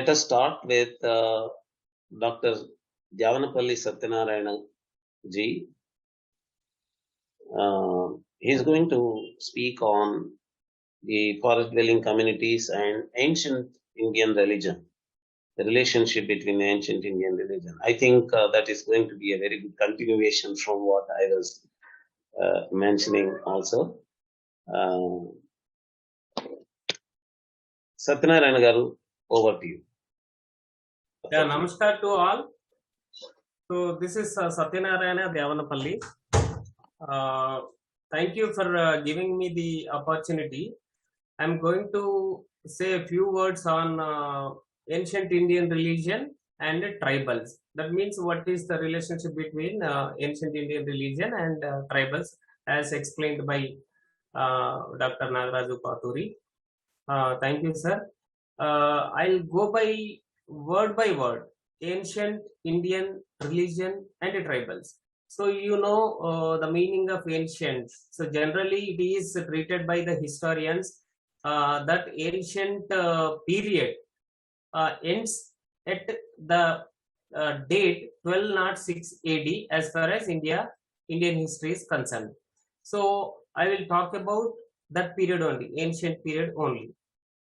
let us start with Dr. Dyavanapalli Satyanarayana ji. He is going to speak on the forest dwelling communities and ancient Indian religion, the relationship between ancient Indian religion. I think that is going to be a very good continuation from what I was mentioning also. Satyanarayana garu, over to you. Yeah, namaskar to all. So this is Satyanarayana Dyavanapalli. Thank you for giving me the opportunity. I'm going to say a few words on ancient Indian religion and tribals. That means what is the relationship between ancient Indian religion and tribals, as explained by Dr. Nagaraju Paturi. Thank you, sir. I'll go by word, ancient Indian religion and tribals. So you know the meaning of ancient. So generally it is treated by the historians that ancient period ends at the date 1206 AD as far as Indian history is concerned. So I will talk about that period only, ancient period only.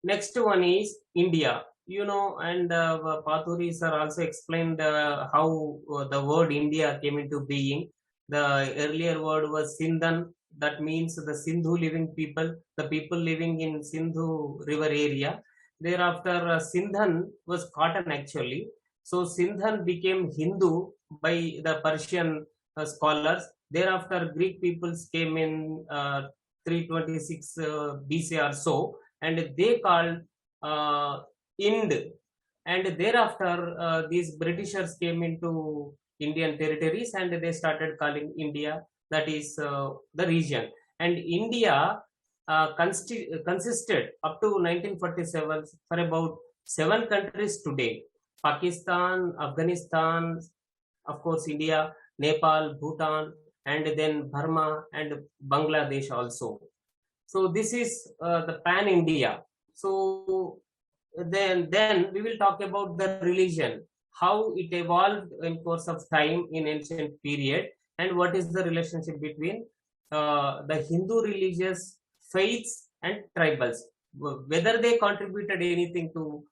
Next one is India. You know, and Paturi sir also explained how the word India came into being. The earlier word was Sindhan, that means the Sindhu living people, the people living in Sindhu river area. Thereafter, Sindhan was cotton actually. So Sindhan became Hindu by the Persian scholars. Thereafter, Greek peoples came in 326 BC or so, and they called Ind, and thereafter these Britishers came into Indian territories and they started calling India, that is the region. And India consisted up to 1947 for about 7 countries today: Pakistan, Afghanistan, of course India, Nepal, Bhutan, and then Burma and Bangladesh also. So this is the pan India. So then we will talk about the religion, how it evolved in course of time in ancient period, and what is the relationship between the Hindu religious faiths and tribals, whether they contributed anything to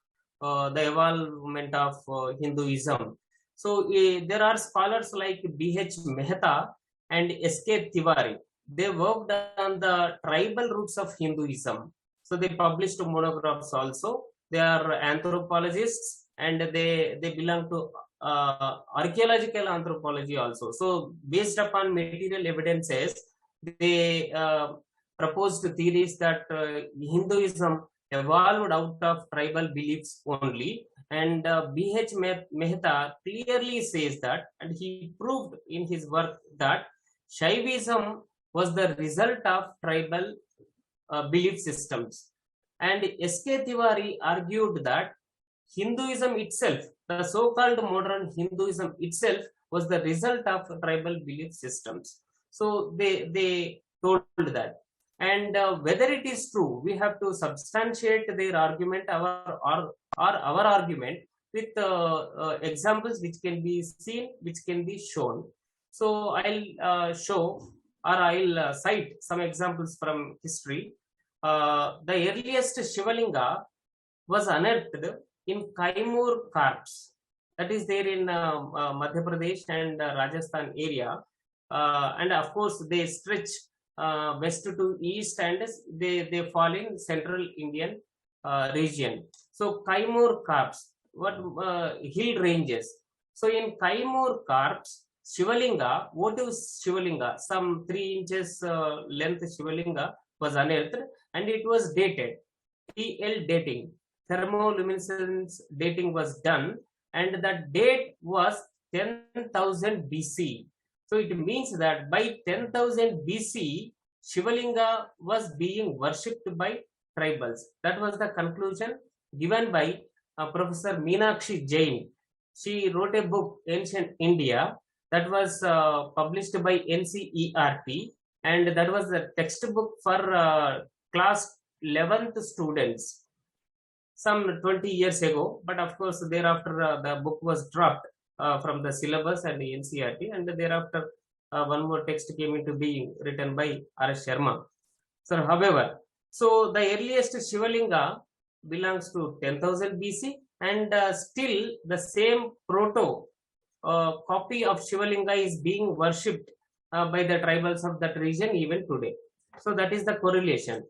the evolvement of Hinduism. So there are scholars like B.H. Mehta and S.K. Tiwari. They worked on the tribal roots of Hinduism. So they published monographs also. They are anthropologists and they belong to archaeological anthropology also. So based upon material evidences, they proposed theories that Hinduism evolved out of tribal beliefs only. And B.H. Mehta clearly says that, and he proved in his work that Shaivism was the result of tribal belief systems. And S.K. Tiwari argued that Hinduism itself, the so-called modern Hinduism itself, was the result of tribal belief systems. So they told that. And whether it is true, we have to substantiate their argument, our argument, with examples which can be seen, which can be shown. So I'll I'll cite some examples from history. The earliest Shiva Linga was unearthed in Kaimur Karps, that is there in Madhya Pradesh and Rajasthan area, and of course they stretch west to east and they fall in central Indian region. So Kaimur Karps, what hill ranges. So in Kaimur Karps, Shivalinga, what is Shivalinga? Some 3 inches length Shivalinga was unearthed and it was dated. TL dating, thermoluminescence dating was done, and that date was 10,000 BC. So it means that by 10,000 BC, Shivalinga was being worshipped by tribals. That was the conclusion given by Professor Meenakshi Jain. She wrote a book, Ancient India, that was published by NCERT, and that was the textbook for class 11th students. some 20 years ago, but of course thereafter the book was dropped from the syllabus and the NCERT, and thereafter one more text came into being written by R.S. Sharma. So however, so the earliest Shiva Linga belongs to 10,000 BC, and still the same proto copy of Shiva Linga is being worshipped by the tribals of that region even today. So that is the correlation.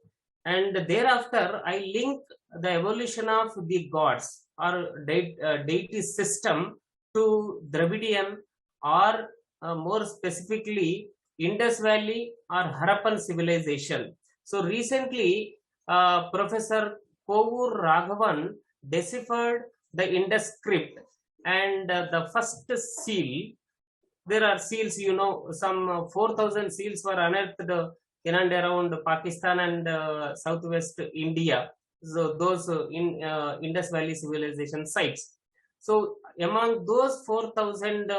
And thereafter, I link the evolution of the gods or deity system to Dravidian, or more specifically Indus Valley or Harappan civilization. So recently, Professor Kovur Raghavan deciphered the Indus script, and the first seal, there are seals, you know, some 4,000 seals were unearthed in and around Pakistan and southwest India. So those in Indus Valley civilization sites. So among those 4,000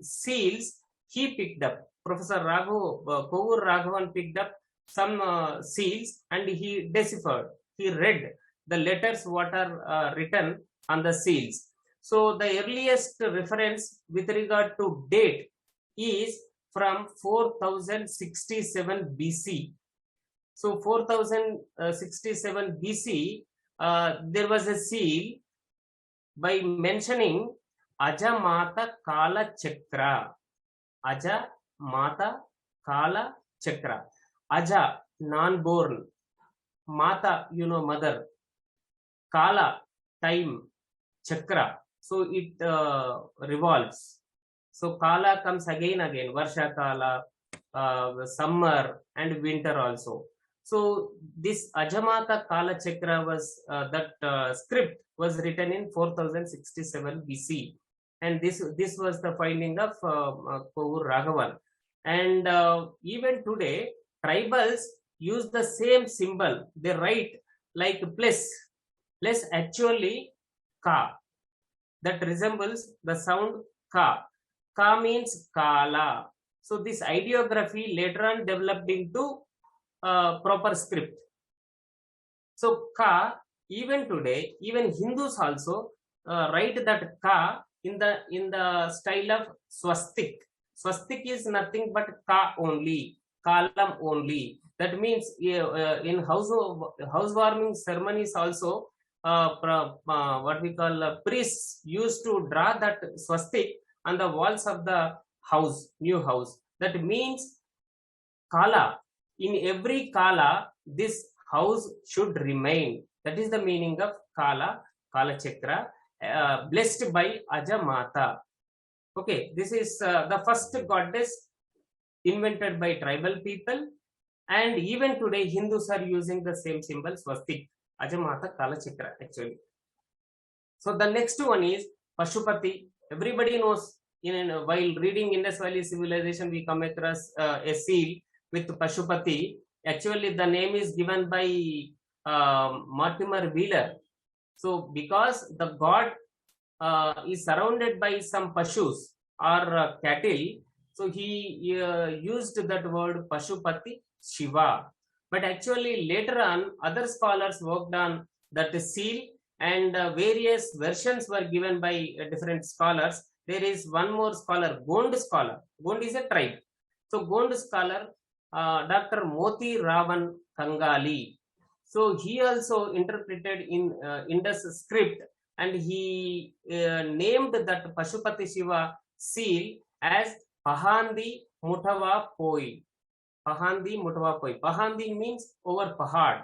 seals, he picked up, Professor Kovur Raghavan picked up some seals, and he deciphered, he read the letters what are written on the seals. So the earliest reference with regard to date is from 4067 BC. So 4067 BC, there was a seal by mentioning Aja Mata Kala Chakra. Aja Mata Kala Chakra. Aja, non-born. Mata, you know, mother. Kala, time. Chakra, so it revolves. So Kala comes again, Varsha Kala, summer and winter also. So this Ajamata Kala Chakra was, that script was written in 4067 BC. And this was the finding of Kovur Raghavan. And even today, tribals use the same symbol. They write like plus actually ka, that resembles the sound ka. Ka means kala. So this ideography later on developed into proper script. So ka, even today, even Hindus also write that ka in the style of swastik. Swastik is nothing but ka only, kalam only. That means in housewarming ceremonies also, what we call priests used to draw that swastik on the walls of the house, new house. That means kala, in every kala this house should remain. That is the meaning of kala chakra, blessed by Aja Mata. Okay, this is the first goddess invented by tribal people, and even today Hindus are using the same symbol swastik. Ajamata Kala Chakra actually. So the next one is Pashupati. Everybody knows, while reading Indus Valley civilization, we come across a seal with Pashupati. Actually, the name is given by Mortimer Wheeler. So because the god is surrounded by some Pashus or cattle, so he used that word Pashupati Shiva. But actually later on, other scholars worked on that seal, and various versions were given by different scholars. There is one more scholar, Gond scholar. Gond is a tribe. So Gond scholar, Dr. Moti Ravan Kangali. So he also interpreted in Indus script, and he named that Pashupati Shiva seal as Pahandi Mutava Poi. Pahandi Mutava Poi. Pahandi means over Pahad.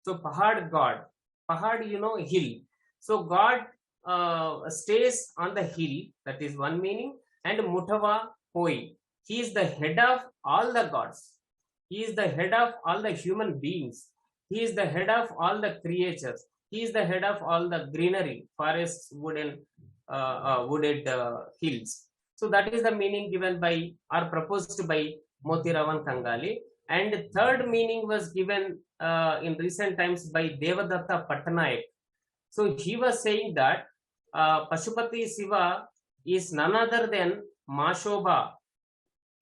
So Pahad god. Pahad, you know, hill. So God stays on the hill. That is one meaning. And Mutava Poi. He is the head of all the gods. He is the head of all the human beings. He is the head of all the creatures. He is the head of all the greenery, forests, wooded hills. So that is the meaning given by or proposed by Moti Ravan Kangali. And third meaning was given in recent times by Devadatta Patnaik. So he was saying that Pashupati Shiva is none other than Mashobha.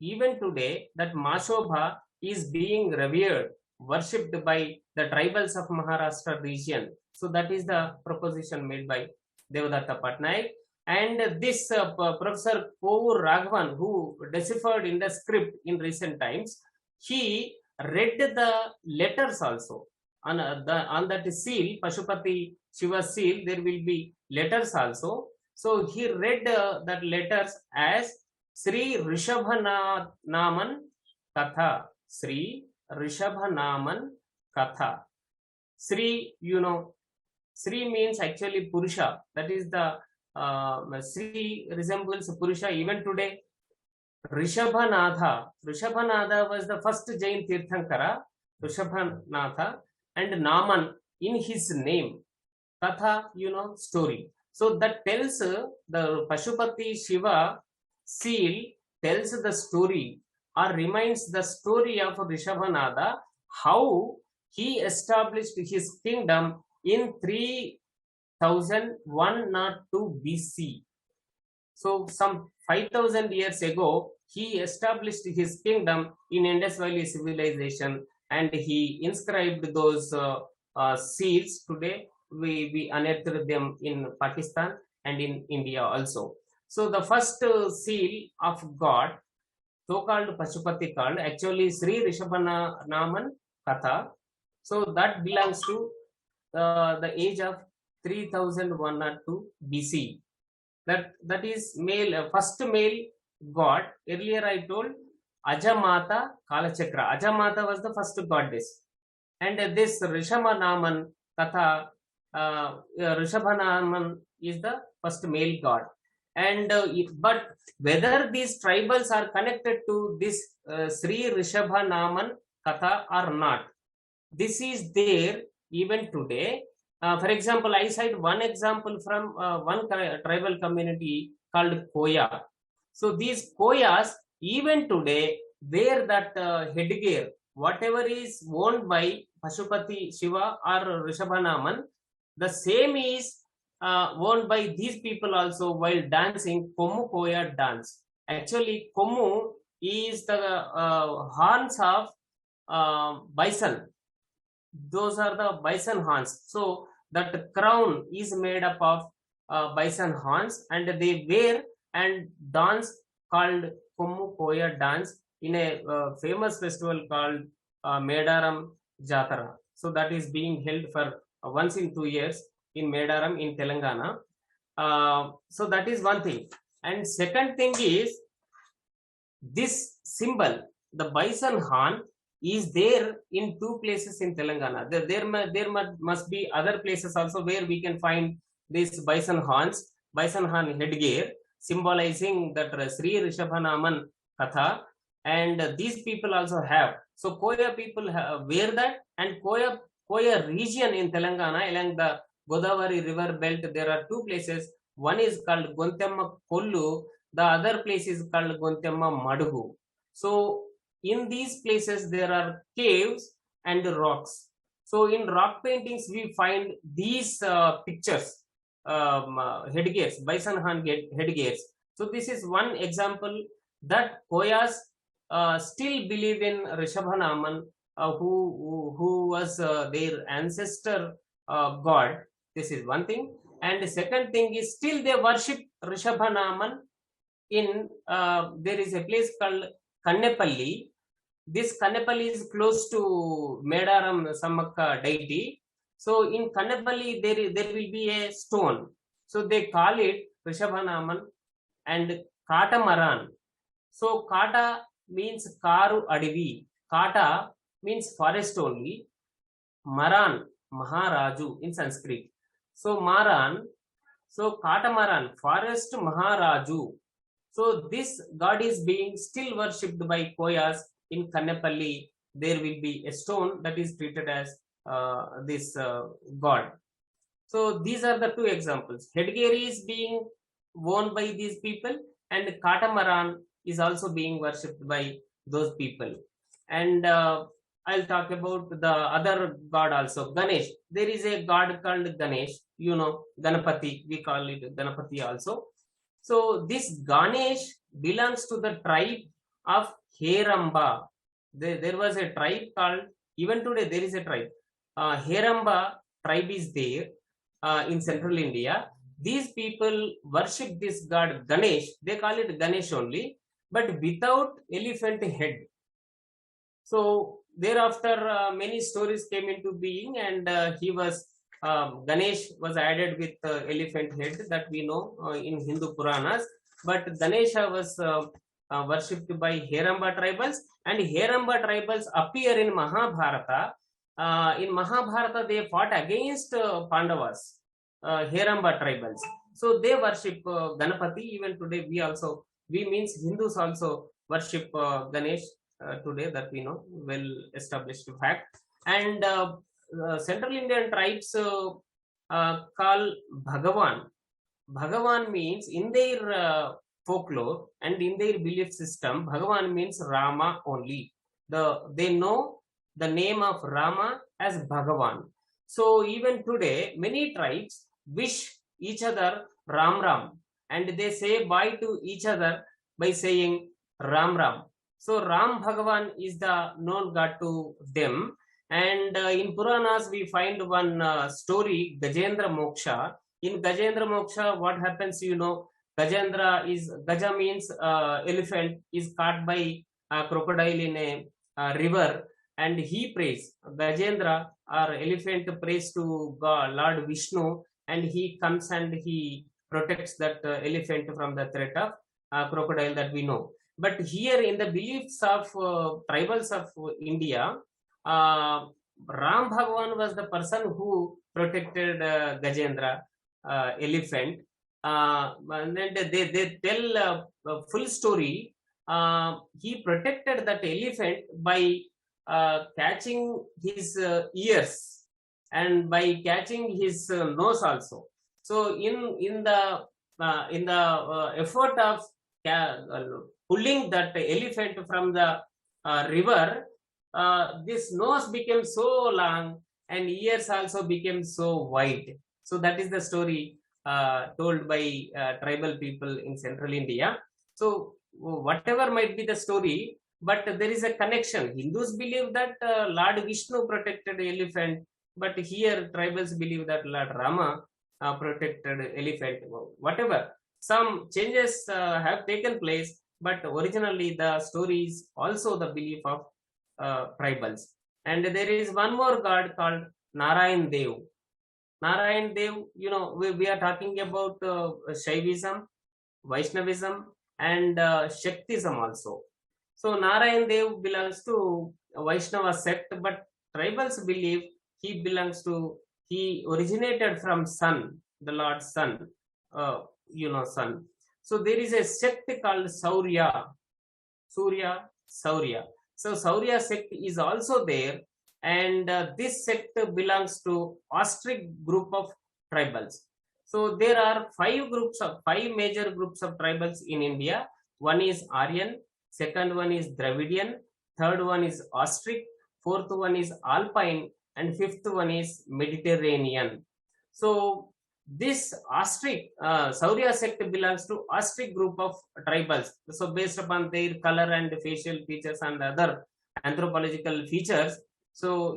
Even today, that Mashobha is being revered worshipped by the tribals of Maharashtra region. So that is the proposition made by Devadatta Patnaik. And this Professor Kovur Raghavan, who deciphered in the script in recent times, he read the letters also. On that seal, Pashupati Shiva seal, there will be letters also. So he read that letters as Sri Rishabhanaman Katha. Sri Rishabhanaman Katha. Sri, Sri means actually Purusha. That is the Sri resembles Purusha even today. Rishabhanatha. Rishabhanatha was the first Jain Tirthankara, Rishabhanatha, and Naman in his name. Katha, story. So that tells the Pashupati Shiva seal tells the story or reminds the story of Rishabhanatha, how he established his kingdom in 3102 BC. So some 5000 years ago, he established his kingdom in Indus Valley civilization, and he inscribed those seals. Today we unearthed them in Pakistan and in India also. So the first seal of God, so called Pashupati called, actually Sri Rishabhanaman Katha. So that belongs to the age of 3102 BC. That is male, first male god. Earlier I told Ajamata Kalachakra. Ajamata was the first goddess. And this Rishabhanaman Katha, Rishabhanaman is the first male god. And but whether these tribals are connected to this Sri Rishabhanaman Katha or not, this is there even today. For example, I cite one example from one tribal community called Koya. So these Koyas even today wear that headgear, whatever is worn by Pashupati Shiva or Rishabhanaman, the same is worn by these people also while dancing Komu Koya dance. Actually, Komu is the horns of bison. Those are the bison horns. So that crown is made up of bison horns, and they wear and dance called Komu Koya dance in a famous festival called Medaram Jatara. So that is being held for once in 2 years in Medaram in Telangana. So that is one thing. And second thing is this symbol, the bison horn, is there in 2 places in Telangana. There must be other places also where we can find these bison horns, bison horn headgear, symbolizing that Sri Rishabhanaman Katha, and these people also have. So Koya people wear that, and Koya region in Telangana along the Godavari river belt, there are 2 places. One is called Gontemma Kollu, the other place is called Gontemma Madugu. So in these places there are caves and rocks. So in rock paintings we find these pictures, headgears, bison horn headgears. So this is one example that Koyas still believe in Rishabhanaman, who was their ancestor god. This is one thing. And the second thing is still they worship Rishabhanaman in there is a place called Kannepalli. This Kannepalli is close to Medaram Sammakka deity. So in Kannepalli there will be a stone. So they call it Rishabhanaman and Katamaran. So Kata means Karu Adivi. Kata means forest only. Maran, Maharaju in Sanskrit. So Maran, so Katamaran, forest Maharaju. So this god is being still worshipped by Koyas in Kannepalli. There will be a stone that is treated as this god. So these are the 2 examples. Headgear is being worn by these people, and Katamaran is also being worshipped by those people. And I'll talk about the other god also, Ganesh. There is a god called Ganesh, Ganapati, we call it Ganapati also. So this Ganesh belongs to the tribe of Heramba. There was a tribe called Even today there is a tribe. Heramba tribe is there in central India. These people worship this god Ganesh. They call it Ganesh only, but without elephant head. So thereafter, many stories came into being, and Ganesh was added with elephant head, that we know in Hindu Puranas. But Ganesha was worshipped by Heramba tribals, and Heramba tribals appear in Mahabharata. In Mahabharata, they fought against Pandavas, Heramba tribals. So they worship Ganapati. Even today, we means Hindus also worship Ganesh today, that we know, well established fact. And Central Indian tribes call Bhagavan. Bhagavan means, in their folklore and in their belief system, Bhagavan means Rama only. They know the name of Rama as Bhagavan. So even today, many tribes wish each other Ram Ram, and they say bye to each other by saying Ram Ram. So Ram Bhagavan is the known god to them. And in Puranas, we find one story, Gajendra Moksha. In Gajendra Moksha, what happens, Gaja means elephant, is caught by a crocodile in a river, and he prays. Gajendra or elephant prays to God, Lord Vishnu, and he comes and he protects that elephant from the threat of crocodile, that we know. But here, in the beliefs of tribals of India, Ram Bhagavan was the person who protected Gajendra elephant. And then they tell a full story. He protected that elephant by catching his ears and by catching his nose also. So in the effort of pulling that elephant from the river, this nose became so long and ears also became so wide. So that is the story told by tribal people in central India. So whatever might be the story, but there is a connection. Hindus believe that Lord Vishnu protected elephant, but here tribals believe that Lord Rama protected elephant. Whatever, some changes have taken place, but originally the story is also the belief of tribals. And there is one more god called Narayan Dev. Narayan Dev, we are talking about Shaivism, Vaishnavism, and Shaktism also. So Narayan Dev belongs to Vaishnava sect, but tribals believe he originated from sun, the Lord Sun, sun. So there is a sect called Saurya. So Saurya sect is also there, and this sect belongs to ostrich group of tribals. So there are five major groups of tribals in India. One is Aryan, second one is Dravidian, third one is ostrich, fourth one is Alpine, and fifth one is Mediterranean. So this ostrich, Saurya sect belongs to ostrich group of tribals. So based upon their color and facial features and other anthropological features, so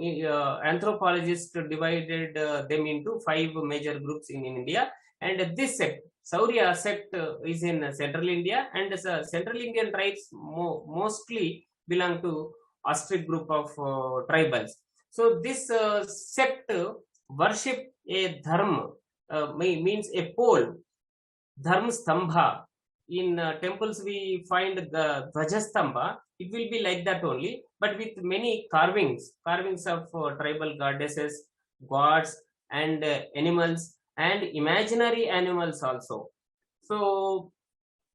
anthropologists divided them into five major groups in India. And this sect, Saurya sect, is in central India, and central Indian tribes mostly belong to ostrich group of tribals. So this sect worship a dharma, means a pole, dharma stambha. In temples we find the Dvajastambha. It will be like that only, but with many carvings of tribal goddesses, gods, and animals, and imaginary animals also. So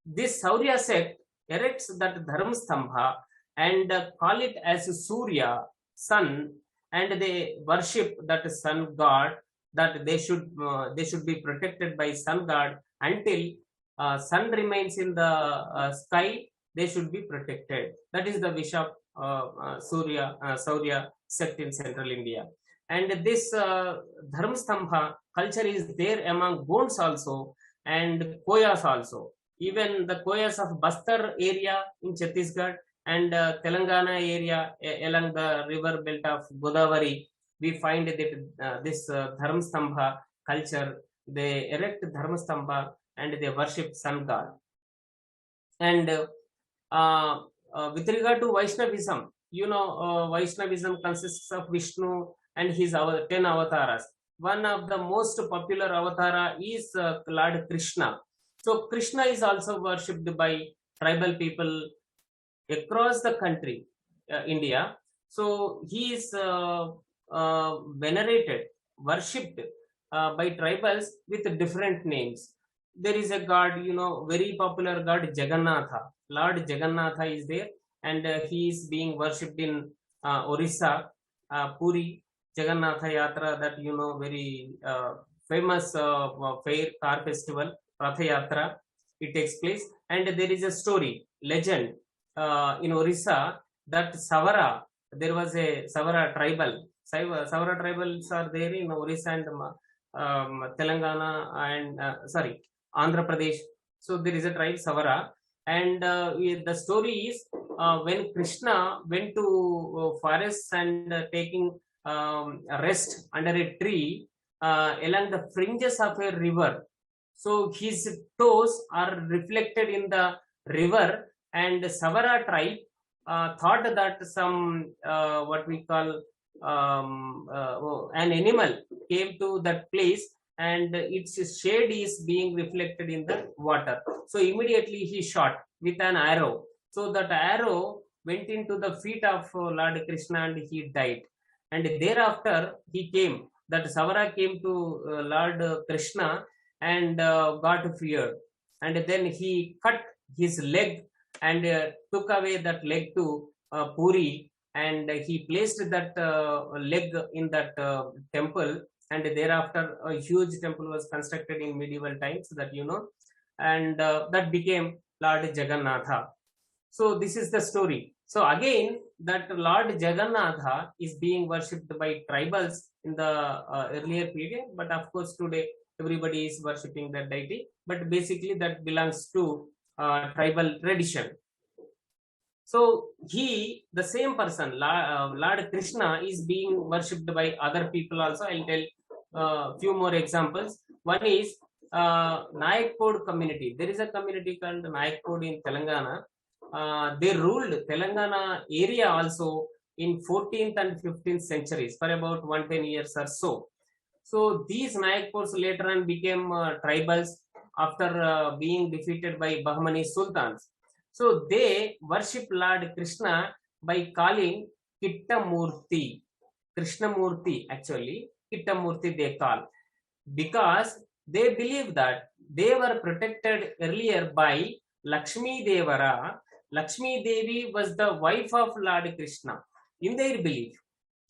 this Saurya sect erects that dharma stambha and call it as Surya, sun, and they worship that sun god, that they should be protected by sun god until sun remains in the sky. They should be protected. That is the wish of Saurya sect in central India. And this dharma stambha culture is there among Gonds also and Koyas also. Even the Koyas of Bastar area in Chhattisgarh And Telangana area along the river belt of Godavari, we find that this Dharmastambha culture, they erect Dharmastambha and they worship sun god. And with regard to Vaishnavism, Vaishnavism consists of Vishnu and his 10 avatars. One of the most popular avatara is Lord Krishna. So Krishna is also worshipped by tribal people across the country, India. So he is venerated, worshipped by tribals with different names. There is a god, very popular god Jagannatha. Lord Jagannatha is there, and he is being worshipped in Orissa, Puri, Jagannatha Yatra, that very famous fair car festival, Ratha Yatra. It takes place, and there is a story, legend in Orissa that Savara, there was a Savara tribal. Savara tribals are there in Orissa and Telangana and Andhra Pradesh. So there is a tribe Savara, and the story is when Krishna went to forests and taking rest under a tree along the fringes of a river. So his toes are reflected in the river, and Savara tribe thought that some what we call an animal came to that place, and its shade is being reflected in the water. So immediately he shot with an arrow. So that arrow went into the feet of Lord Krishna and he died. And thereafter he came, that Savara came to Lord Krishna and got feared. And then he cut his leg and took away that leg to Puri, and he placed that leg in that temple, and thereafter a huge temple was constructed in medieval times, that and that became Lord Jagannatha. So this is the story. So again, that Lord Jagannatha is being worshipped by tribals in the earlier period, but of course today everybody is worshipping that deity, but basically that belongs to tribal tradition. So the same person, Lord Krishna, is being worshipped by other people also. I'll tell few more examples. One is Nayakpod community. There is a community called Nayakpod in Telangana. They ruled Telangana area also in 14th and 15th centuries for about 110 years or so. So these Nayakpods later on became tribals after being defeated by Bahmani sultans. So they worship Lord Krishna by calling Kittamurti. Krishnamurti, actually, Kittamurti they call, because they believe that they were protected earlier by Lakshmi Devara. Lakshmi Devi was the wife of Lord Krishna. In their belief,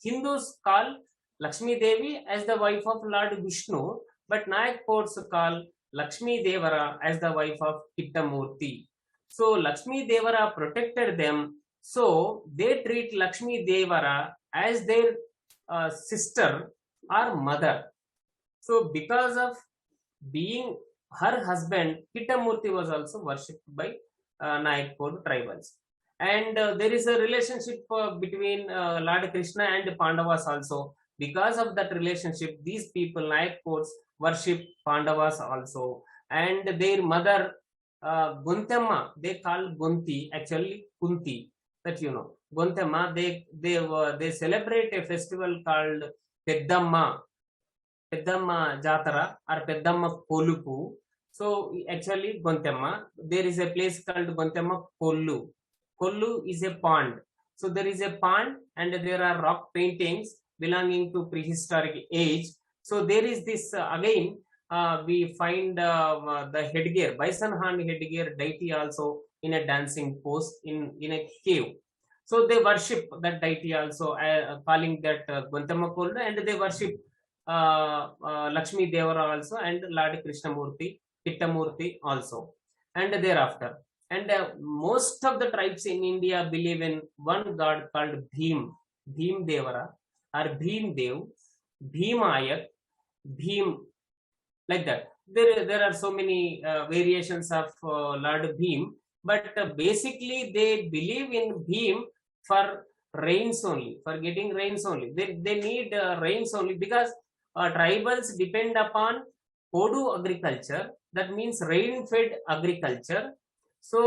Hindus call Lakshmi Devi as the wife of Lord Vishnu, but Nayakpods call Lakshmi Devara as the wife of Kittamurti. So Lakshmi Devara protected them, so they treat Lakshmi Devara as their sister or mother. So because of being her husband, Kittamurti was also worshipped by Nayakpod tribals. And there is a relationship between Lord Krishna and Pandavas also. Because of that relationship, these people, Nayakpods, worship Pandavas also. And their mother, Guntemma, they call Gunti, actually Kunti, that Guntemma, they celebrate a festival called Peddamma Jatara or Peddamma Kolupu. So actually Guntemma, there is a place called Guntemma Kollu. Kollu is a pond. So there is a pond and there are rock paintings belonging to prehistoric age. So there is this again we find the headgear, bison horn headgear deity also in a dancing pose in a cave. So they worship that deity also, calling that Guntamma Kollu, and they worship Lakshmi Devara also and Lord Krishnamurti, Kittamurti also. And thereafter, and most of the tribes in India believe in one god called Bhim Devara or Bhim Dev, Bhimayak, Bhim, like that. There are so many variations of Lord Bhim, but basically they believe in Bhim for rains only, for getting rains only. They need rains only, because tribals depend upon Podu agriculture, that means rain-fed agriculture. So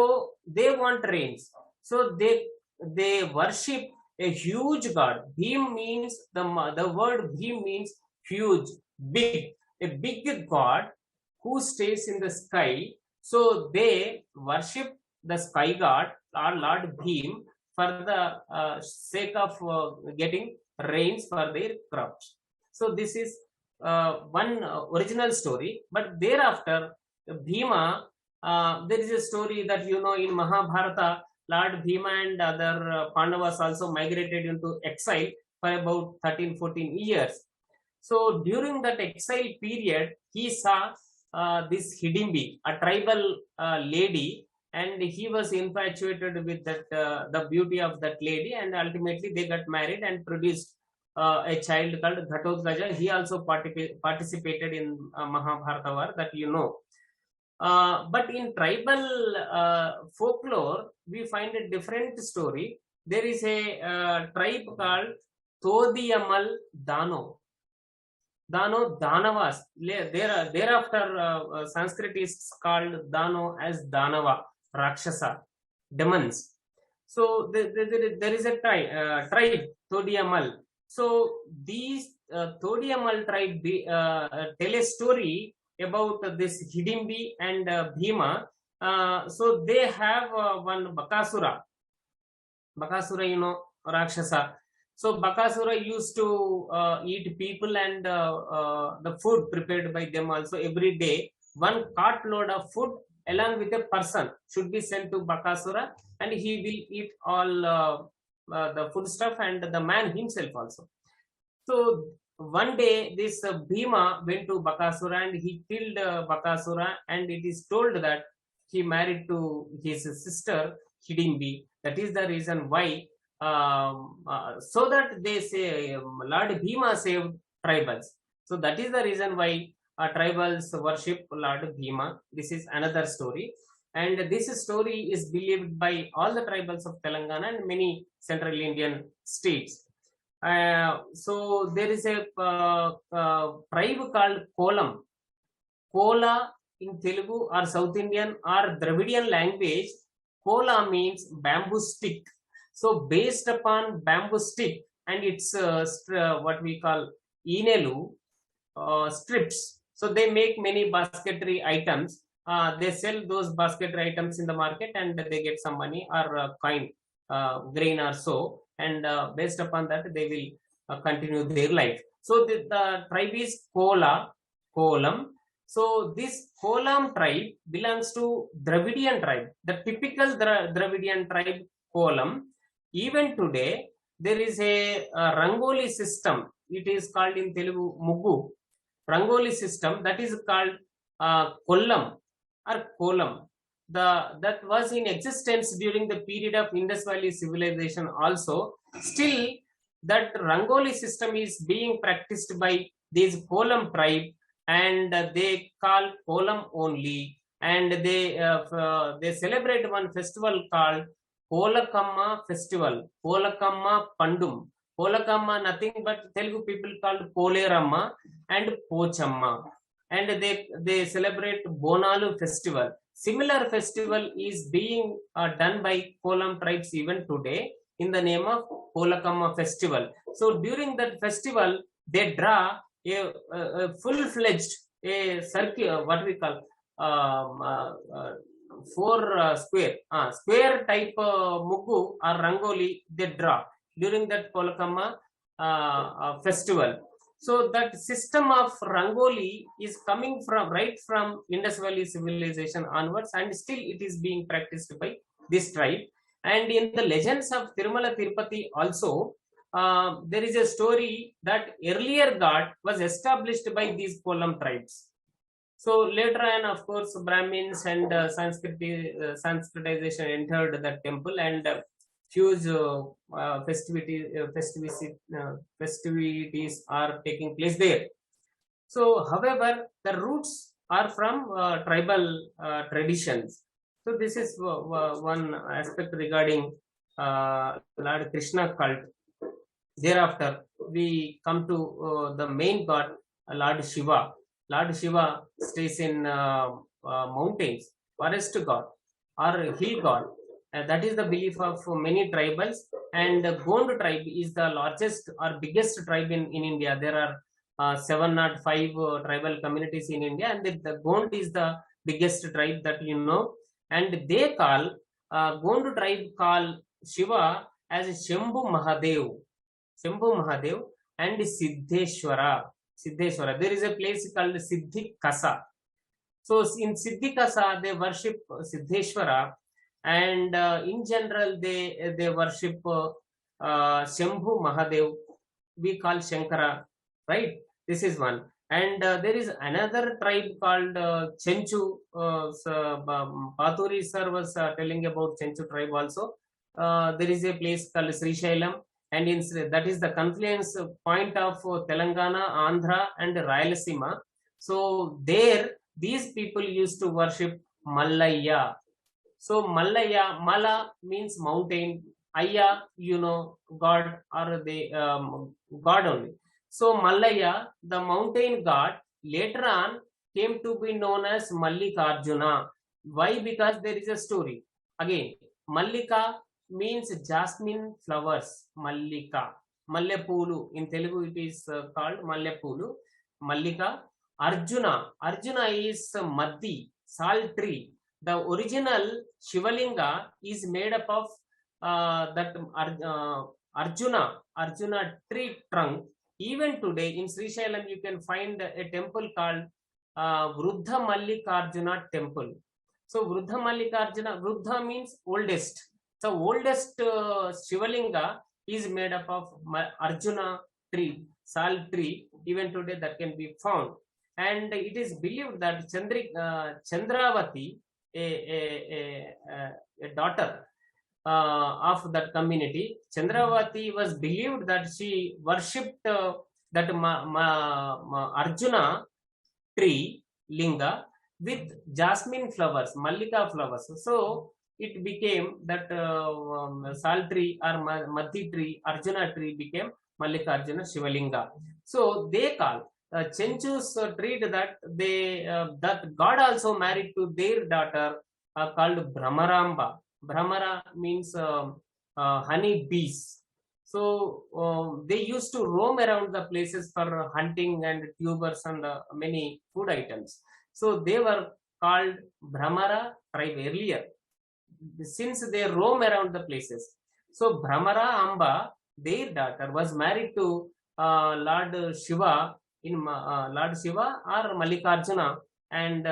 they want rains. So they worship a huge god. Bhim means the word Bhim means huge, big, a big god who stays in the sky. So they worship the sky god or Lord Bhim for the sake of getting rains for their crops. So this is one original story. But thereafter, Bhima, there is a story that in Mahabharata, Lord Bhima and other Pandavas also migrated into exile for about 13-14 years. So during that exile period, he saw this Hidimbi, a tribal lady, and he was infatuated with that the beauty of that lady, and ultimately they got married and produced a child called Ghatotkaja. He also participated in Mahabharata war, that but in tribal folklore, we find a different story. There is a tribe called Todiyamal Dano. Danavas. Thereafter, Sanskrit is called Dano as Danava, Rakshasa, demons. So there is a tribe, Todiyamal. So these Todiyamal tribe tell a story about this Hidimbi and Bhima. So they have one Bakasura. Bakasura, Rakshasa. So Bakasura used to eat people, and the food prepared by them also every day. One cartload of food along with a person should be sent to Bakasura, and he will eat all the food stuff, and the man himself also. So one day this Bhima went to Bakasura and he killed Bakasura, and it is told that he married to his sister Hidimbi. That is the reason why, so that they say Lord Bhima saved tribals. So that is the reason why tribals worship Lord Bhima. This is another story. And this story is believed by all the tribals of Telangana and many central Indian states. So there is a tribe called Kolam. Kola in Telugu or South Indian or Dravidian language, Kola means bamboo stick. So based upon bamboo stick and its what we call inelu strips, so they make many basketry items. They sell those basketry items in the market, and they get some money or coin, grain or so, and based upon that they will continue their life. So the tribe is Kolam. So this Kolam tribe belongs to Dravidian tribe, the typical Dravidian tribe Kolam. Even today, there is a Rangoli system. It is called in Telugu Mugu. Rangoli system, that is called Kollam or Kolam. That was in existence during the period of Indus Valley civilization also. Still, that Rangoli system is being practiced by this Kolam tribe, and they call Kolam only, and they celebrate one festival called Polakamma festival. Polakamma Pandum. Polakamma nothing but Telugu people called Poleramma and Pochamma, and they celebrate Bonalu festival. Similar festival is being done by Kolam tribes even today in the name of Polakamma festival. So during that festival, they draw a full-fledged circle, what we call square type mugu or rangoli they draw during that Polakamma festival. So that system of rangoli is coming right from Indus Valley civilization onwards, and still it is being practiced by this tribe. And in the legends of Tirumala Tirupati also, there is a story that earlier god was established by these Kolam tribes. So later on, of course, Brahmins and Sanskritization entered that temple, and huge festivities are taking place there. So, however, the roots are from tribal traditions. So this is one aspect regarding Lord Krishna cult. Thereafter, we come to the main god, Lord Shiva. Lord Shiva stays in mountains, forest god, or hill god. That is the belief of many tribals. And the Gond tribe is the largest or biggest tribe in India. There are 705 tribal communities in India, and the Gond is the biggest tribe that you know. And they call Gond tribe call Shiva as Shambhu Mahadev. Shambhu Mahadev and Siddheshwara. Siddheshwara. There is a place called Siddhikasa. So in Siddhikasa, they worship Siddheshwara, and in general, they worship Shambhu Mahadev. We call Shankara, right? This is one. And there is another tribe called Chenchu. Paturi sir was telling about Chenchu tribe also. There is a place called Srishailam, and that is the confluence point of Telangana, Andhra, and Rayalaseema. So there, these people used to worship Mallayya. So Mallayya, Mala means mountain, Ayya, you know, god, or the god only. So Mallayya, the mountain god, later on came to be known as Mallikarjuna. Why? Because there is a story. Again, Mallika means jasmine flowers. Mallika, Mallepulu. In Telugu, it is called Mallepulu. Mallika. Arjuna. Arjuna is Madhi, salt tree. The original Shiva Linga is made up of that Arjuna tree trunk. Even today in Srishailam, you can find a temple called Vruddha Mallikarjuna temple. So Vruddha Mallikarjuna, Vruddha means oldest. So oldest Shiva Linga is made up of Arjuna tree, salt tree. Even today that can be found. And it is believed that Chandravati, a daughter of that community, Chandravati was believed that she worshipped that Arjuna tree linga with jasmine flowers, Mallika flowers. So it became that sal tree or Madhi tree, Arjuna tree became Mallikarjuna Shivalinga. So they call Chenchus treat that they that God also married to their daughter called Brahmaramba. Brahmara means honey bees. So they used to roam around the places for hunting and tubers and many food items. So they were called Brahmara tribe earlier, since they roam around the places. So Brahmara Amba, their daughter, was married to Lord Shiva Lord Shiva or Mallikarjuna, and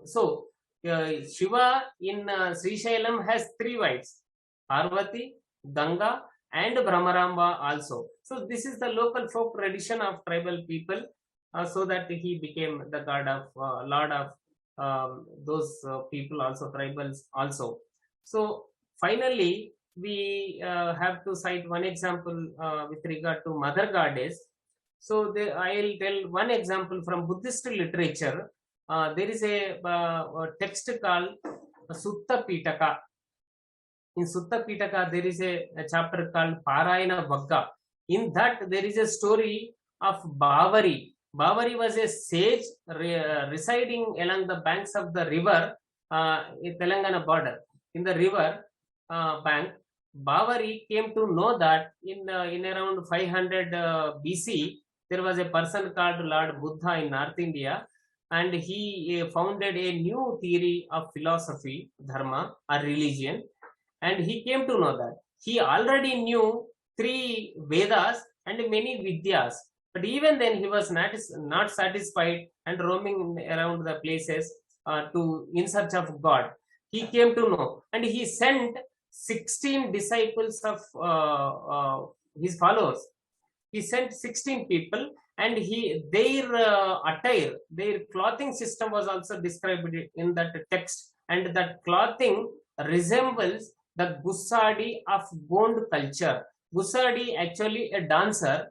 so Shiva in Srishailam has 3 wives: Parvati, Ganga, and Brahmaramba also. So this is the local folk tradition of tribal people, so that he became the god of lord of those people also, tribals also. So finally, we have to cite one example with regard to Mother Goddess. So I'll tell one example from Buddhist literature. There is a text called Sutta Pitaka. In Sutta Pitaka, there is a chapter called Parayana Vagga. In that, there is a story of Bavari. Bavari was a sage residing along the banks of the river in Telangana border. In the river bank, Bavari came to know that in around 500 BC, there was a person called Lord Buddha in North India, and he founded a new theory of philosophy, dharma or religion. And he came to know that he already knew 3 Vedas and many Vidyas, but even then he was not satisfied and roaming around the places in search of God. He came to know, and he sent 16 disciples of his followers. He sent 16 people, and their attire, their clothing system was also described in that text, and that clothing resembles the Gusadi of Gond culture. Gusadi actually a dancer.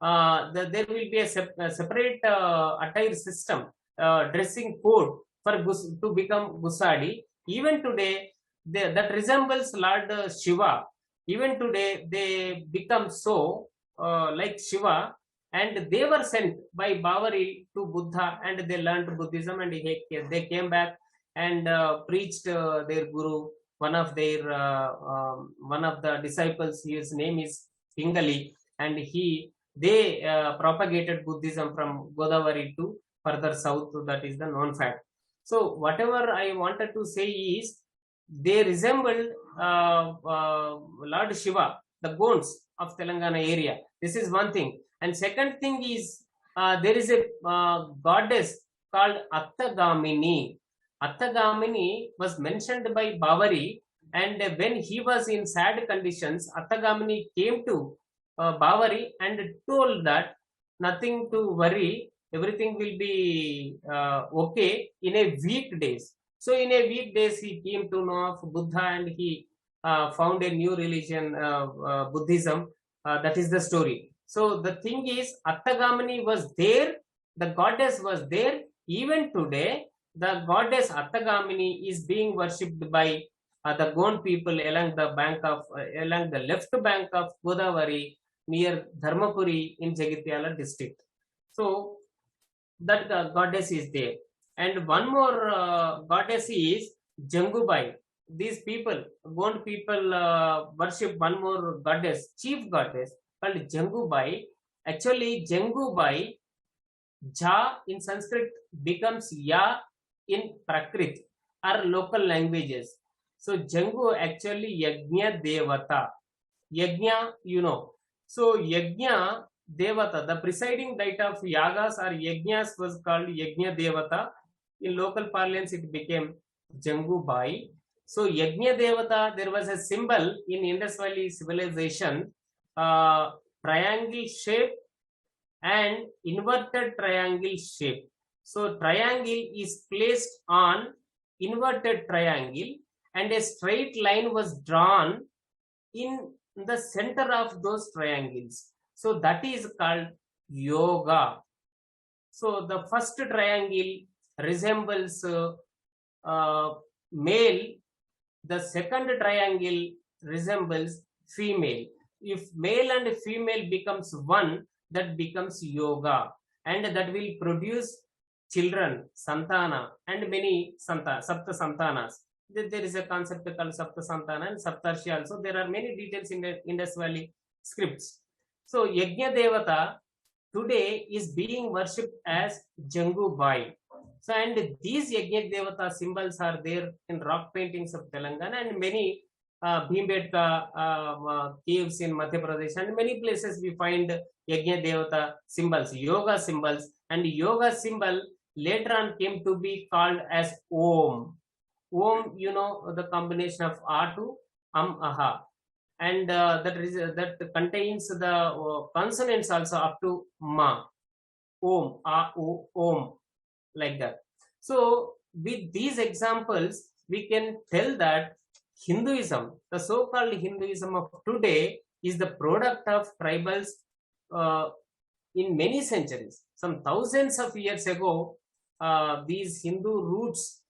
There will be a separate attire system, dressing code for to become Gusadi. Even today, that resembles Lord Shiva. Even today, they become so like Shiva, and they were sent by Bavari to Buddha, and they learned Buddhism, and they came back and preached their guru. One of the disciples, his name is Pingali, and they propagated Buddhism from Godavari to further south. That is the known fact. So whatever I wanted to say is, they resembled Lord Shiva, the gods of Telangana area. This is one thing. And second thing is, there is a goddess called Attagamini. Attagamini was mentioned by Bavari, and when he was in sad conditions, Attagamini came to Bavari and told that nothing to worry, everything will be okay in a weekdays. So in a weekdays, he came to know of Buddha, and he found a new religion, Buddhism. That is the story. So the thing is, Attagamani was there, the goddess was there. Even today, the goddess Attagamini is being worshipped by the Gond people along the left bank of Godavari near Dharmapuri in Jagatyala district. So that goddess is there. And one more goddess is Jangubai. These people, Gond people, worship one more goddess, chief goddess called Jangubai. Actually, Jangubai, Ja in Sanskrit becomes Ya in Prakrit, or local languages. So Jangu actually Yajna Devata. Yajna, you know. So Yajna Devata, the presiding deity of yagas or yajnas was called Yajna Devata. In local parlance, it became Jangubai. So Yajna Devata, there was a symbol in Indus Valley civilization, triangle shape and inverted triangle shape. So triangle is placed on inverted triangle, and a straight line was drawn in the center of those triangles. So that is called yoga. So the first triangle resembles male, the second triangle resembles female. If male and female becomes one, that becomes yoga, and that will produce children, santana, and many sapta santanas. There is a concept called sapta santana and saptarshi also. There are many details in the Indus Valley scripts. So Yajna Devata today is being worshipped as Jangubai. So, and these Yajna Devata symbols are there in rock paintings of Telangana and many Bhimbetka caves in Madhya Pradesh, and many places we find Yajna Devata symbols, yoga symbols, and yoga symbol later on came to be called as Om. Om, you know, the combination of A to Aha, and that contains the consonants also up to Ma. Om, A, O, Om, like that. So with these examples, we can tell that Hinduism, the so-called Hinduism of today, is the product of tribals in many centuries. Some thousands of years ago, these Hindu roots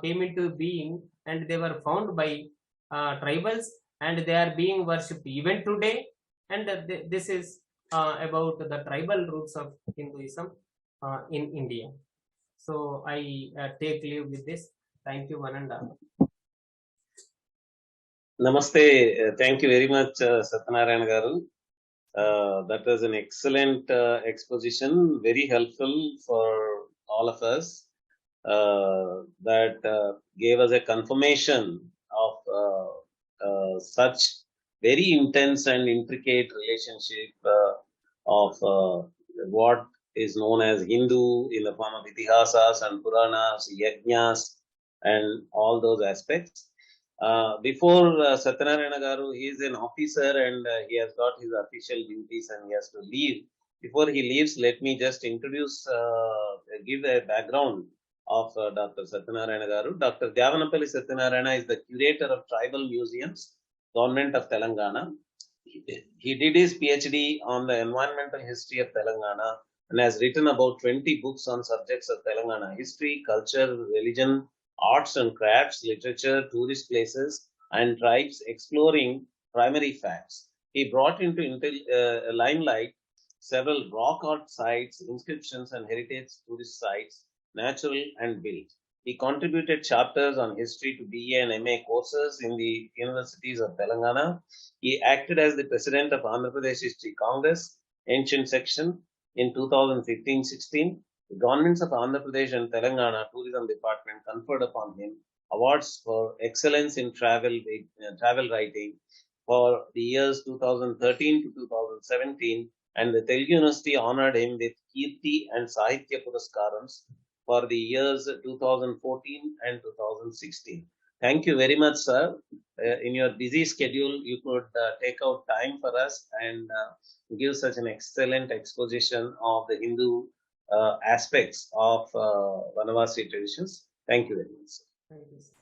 came into being, and they were found by tribals, and they are being worshipped even today. And this is about the tribal roots of Hinduism in India. So I take leave with this. Thank you, Vananda. Namaste. Thank you very much, Satyanarayana garu. That was an excellent exposition, very helpful for all of us. That gave us a confirmation of such very intense and intricate relationship of what is known as Hindu in the form of Itihasas and Puranas, Yajnas, and all those aspects. Before Satyanarayana garu, he is an officer and he has got his official duties and he has to leave. Before he leaves, let me just introduce, give a background of Dr. Satyanarayana garu. Dr. Dyavanapalli Satyanarayana is the curator of tribal museums, Government of Telangana. He did his PhD on the environmental history of Telangana and has written about 20 books on subjects of Telangana history, culture, religion, arts and crafts, literature, tourist places, and tribes exploring primary facts. He brought into limelight several rock art sites, inscriptions, and heritage tourist sites, natural and built. He contributed chapters on history to BA and MA courses in the universities of Telangana. He acted as the president of Andhra Pradesh History Congress, Ancient Section, in 2015-16. The governments of Andhra Pradesh and Telangana Tourism Department conferred upon him awards for excellence in travel writing for the years 2013 to 2017, and the Telugu University honored him with Kirti and Sahitya Puraskarams for the years 2014 and 2016. Thank you very much, sir. In your busy schedule, you could take out time for us and give such an excellent exposition of the Hindu aspects of Vanavasi traditions. Thank you very much, sir. Thank you.